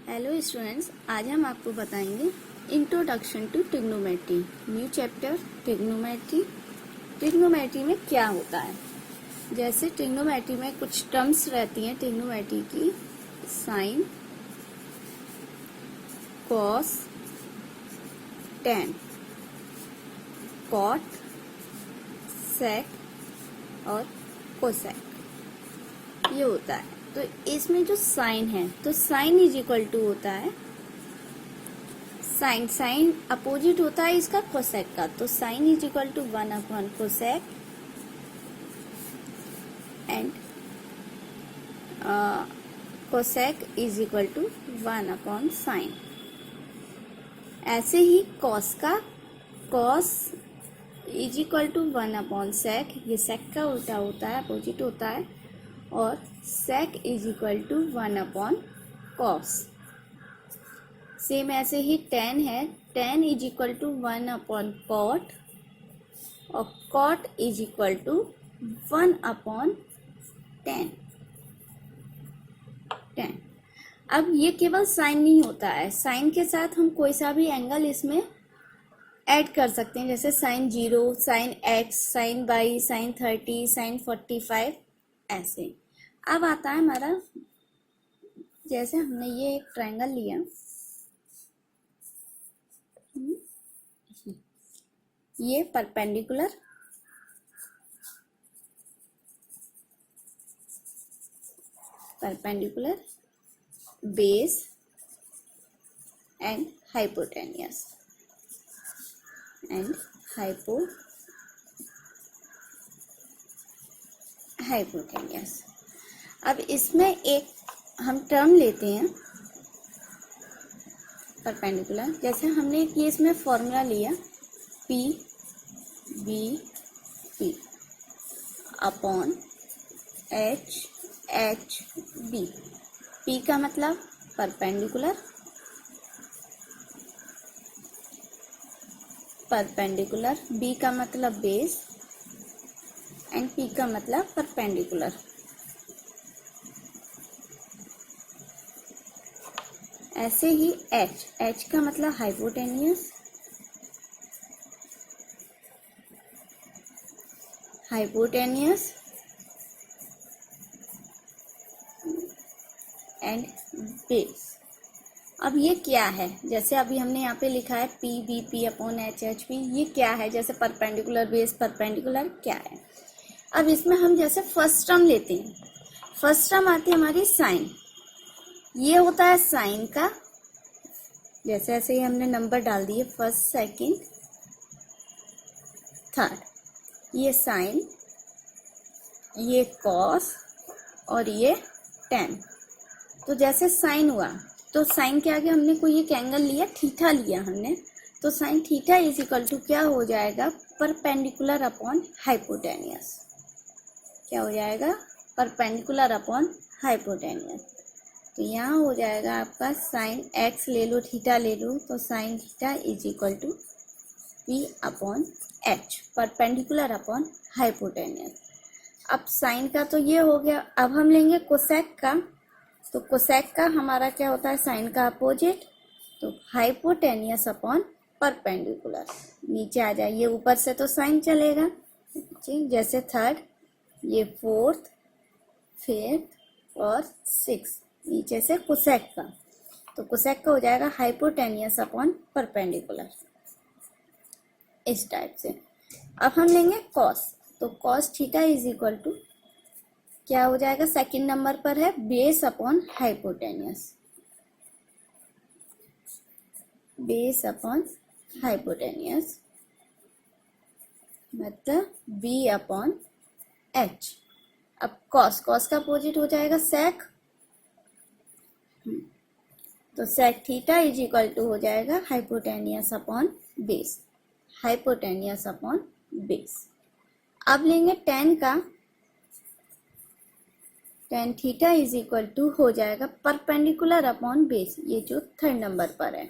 Hello students, आज हम आपको बताएंगे introduction to trigonometry, new chapter trigonometry. Trigonometry में क्या होता है? जैसे ट्रिग्नोमेट्री में कुछ टर्म्स रहती हैं ट्रिग्नोमेट्री की, साइन, कॉस, टैन, कॉट, सेक और कोसेक, ये होता है। तो इसमें जो साइन है, तो साइन इज इक्वल टू होता है साइन, साइन अपोजिट होता है इसका कोसेक का, तो sine is equal to 1 upon cosec and cosec is equal to 1 upon sine. ऐसे ही कॉस का, cos is equal to 1 upon sec, ये सेक का उल्टा होता है, अपोजिट होता है, और sec is equal to 1 upon cos. Same ऐसे ही टेन है, tan is equal to 1 upon cot और cot is equal to 1 upon tan. Tan. अब ये केवल साइन नहीं होता है, साइन के साथ हम कोई सा भी एंगल इसमें ऐड कर सकते हैं, जैसे sine 0, sine x, sine y, sine 30, sine 45, ऐसे। अब आता है हमारा, जैसे हमने ये एक ट्रायंगल लिया, ये perpendicular, perpendicular, base and hypotenuse and hypotenuse. अब इसमें एक हम टर्म लेते हैं परपेंडिकुलर, जैसे हमने ये इसमें फॉर्मूला लिया P B P upon H H B. P का मतलब परपेंडिकुलर, परपेंडिकुलर, बी का मतलब बेस एंड पी का मतलब परपेंडिकुलर। ऐसे ही एच, एच का मतलब हाइपोटेनियस, हाइपोटेनियस एंड बेस। अब ये क्या है? जैसे अभी हमने यहाँ पे लिखा है P B P upon H H P, ये क्या है? जैसे परपेंडिकुलर बेस परपेंडिकुलर क्या है? अब इसमें हम जैसे फर्स्ट टर्म लेते हैं, फर्स्ट टर्म आती है हमारी साइन, ये होता है साइन का, जैसे ऐसे ही हमने नंबर डाल दिए फर्स्ट सेकंड थर्ड, ये साइन, ये कॉस और ये टेन। तो जैसे साइन हुआ, तो साइन के आगे हमने कोई एक एंगल लिया, थीटा लिया हमने, तो sine theta is equal to क्या हो जाएगा? Perpendicular upon hypotenuse. क्या हो जाएगा? Perpendicular upon hypotenuse. तो यहाँ हो जाएगा आपका साइन एक्स ले लो, थीटा ले लो, तो sine theta is equal to P upon H, perpendicular upon hypotenuse. अब साइन का तो ये हो गया, अब हम लेंगे कोसेक का, तो कोसेक का हमारा क्या होता है? साइन का अपोजिट, तो हाइपोटेनियस अपॉन परपेंडिकुलर। नीचे आ जाइए, ऊपर से तो साइन चलेगा, जैसे थर्ड, ये फोर्थ, फिफ्थ और सिक्स, नीचे से कोसेक का, तो कोसेक का हो जाएगा हाइपोटेनियस अपॉन परपेंडिकुलर, इस टाइप से। अब हम लेंगे कॉस, तो cos theta is equal to क्या हो जाएगा? सेकंड नंबर पर है base upon hypotenuse, base upon hypotenuse मतलब बी अपॉन एच। अब कॉस, कॉस का अपोजिट हो जाएगा सेक, तो sec theta is equal to हो जाएगा hypotenuse upon base, hypotenuse upon base. अब लेंगे टेन का, tan theta is equal to हो जाएगा परपेंडिकुलर अपॉन बेस, ये जो थर्ड नंबर पर है,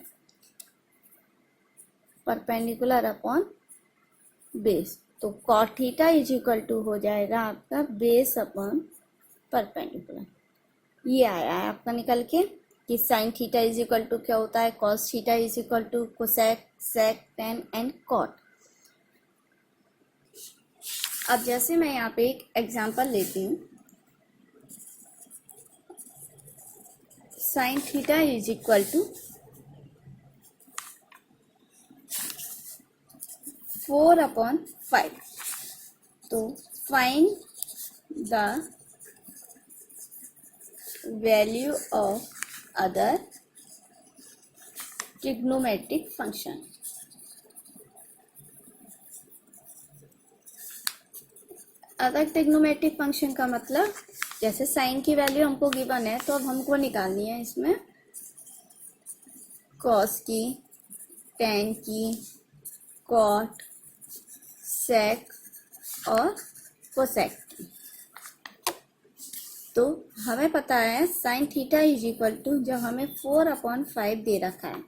परपेंडिकुलर अपॉन बेस, तो cot theta is equal to हो जाएगा आपका बेस अपॉन परपेंडिकुलर। ये आया है आपका निकल के। कि sine theta is equal to क्या होता है, cos theta is equal to cosec, sec, tan and cot. अब जैसे मैं यहाँ पे एक एग्जांपल लेती हूँ, sine theta is equal to 4/5। तो find the value of other trigonometric function. Other trigonometric function का मतलब जैसे साइन की वैल्यू हमको गिवन है, तो अब हमको निकालनी है इसमें कॉस की, टेन की, कॉट, सेक और कोसेक की। तो हमें पता है sine theta is equal to, जब हमें 4/5 दे रखा है,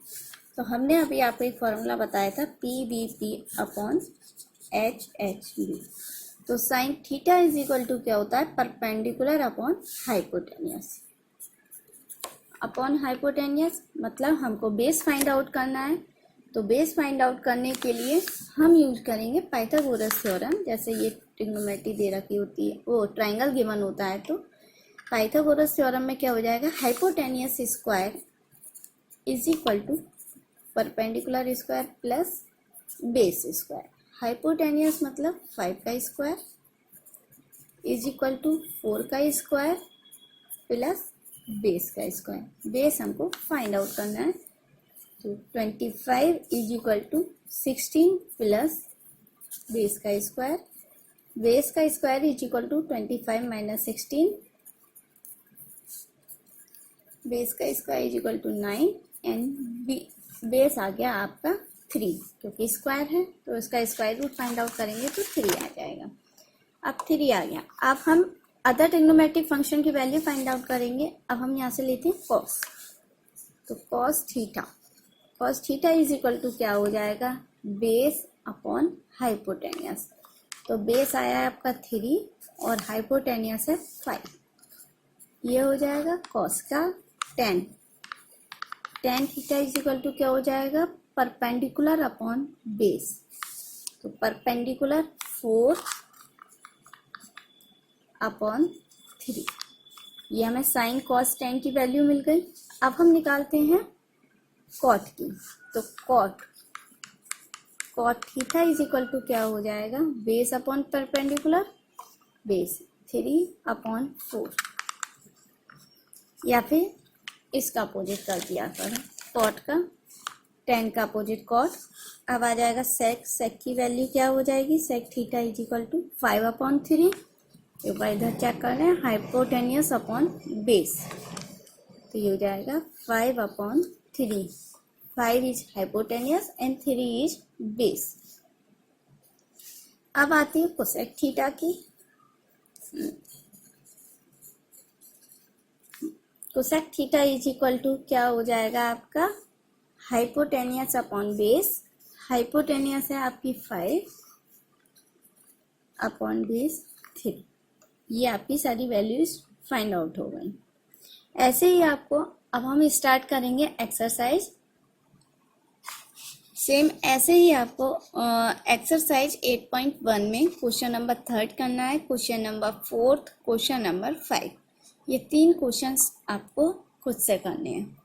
तो हमने अभी आपको एक फॉर्मूला बताया था PBP/HHB। तो sine theta is equal to क्या होता है, perpendicular upon hypotenuse. Upon hypotenuse मतलब हमको बेस फाइंड आउट करना है। तो बेस फाइंड आउट करने के लिए हम यूज करेंगे पाइथागोरस थ्योरम। जैसे ये ट्रिग्नोमेट्री दे रखी होती है, वो ट्राइंगल गिवन होता है, तो पाइथागोरस थ्योरम में क्या हो जाएगा, hypotenuse square is equal to perpendicular square plus base square. Hypotenuse मतलब 5 का स्क्वायर इज इक्वल टू 4 का स्क्वायर प्लस बेस का स्क्वायर। बेस हमको फाइंड आउट करना है, तो 25 is equal to 16 plus base का स्क्वायर। बेस का square is equal to 25 minus 16, base का square is equal to 9 and base आ गया आपका 3, क्योंकि स्क्वायर है तो इसका स्क्वायर रूट फाइंड आउट करेंगे तो 3 आ जाएगा। अब 3 आ गया। अब हम अदर ट्रिग्नोमेट्रिक फंक्शन की वैल्यू फाइंड आउट करेंगे। अब हम यहाँ से लेते हैं कॉस। तो cos theta is equal to क्या हो जाएगा, बेस अपॉन हाइपोटेनियस। तो बेस आया है आपका 3 और हाइपोटेनियस है 5। ये हो जाएगा कॉस का 10। Tan theta is equal to क्या हो जाएगा, परपेंडिकुलर अपॉन बेस। तो परपेंडिकुलर 4/3। ये हमें साइन कॉस टेन की वैल्यू मिल गई। अब हम निकालते हैं कॉट की। तो cot theta is equal to क्या हो जाएगा, बेस अपॉन परपेंडिकुलर, बेस 3/4, या फिर इसका अपोजिट कर दिया करो, कॉट का 10 का अपोजिट कॉट। अब आ जाएगा सेक की वैल्यू क्या हो जाएगी, sec theta is equal to 5/3। एक बार इधर चेक कर लें, हाइपोटेनियस अपॉन बेस, तो ये हो जाएगा 5/3। 5 is hypotenuse and 3 is base. अब आती है कोसेक थीटा की। Cosec theta is equal to क्या हो जाएगा आपका, हाइपोटेनियस अपॉन बेस। हाइपोटेनियस है आपकी 5/3। ये आपकी सारी वैल्यूज फाइंड आउट हो गई। ऐसे ही आपको अब हम स्टार्ट करेंगे एक्सरसाइज। सेम ऐसे ही आपको एक्सरसाइज 8.1 में क्वेश्चन नंबर 3 करना है, क्वेश्चन नंबर 4, क्वेश्चन नंबर 5। ये 3 क्वेश्चंस आपको खुद से करने हैं।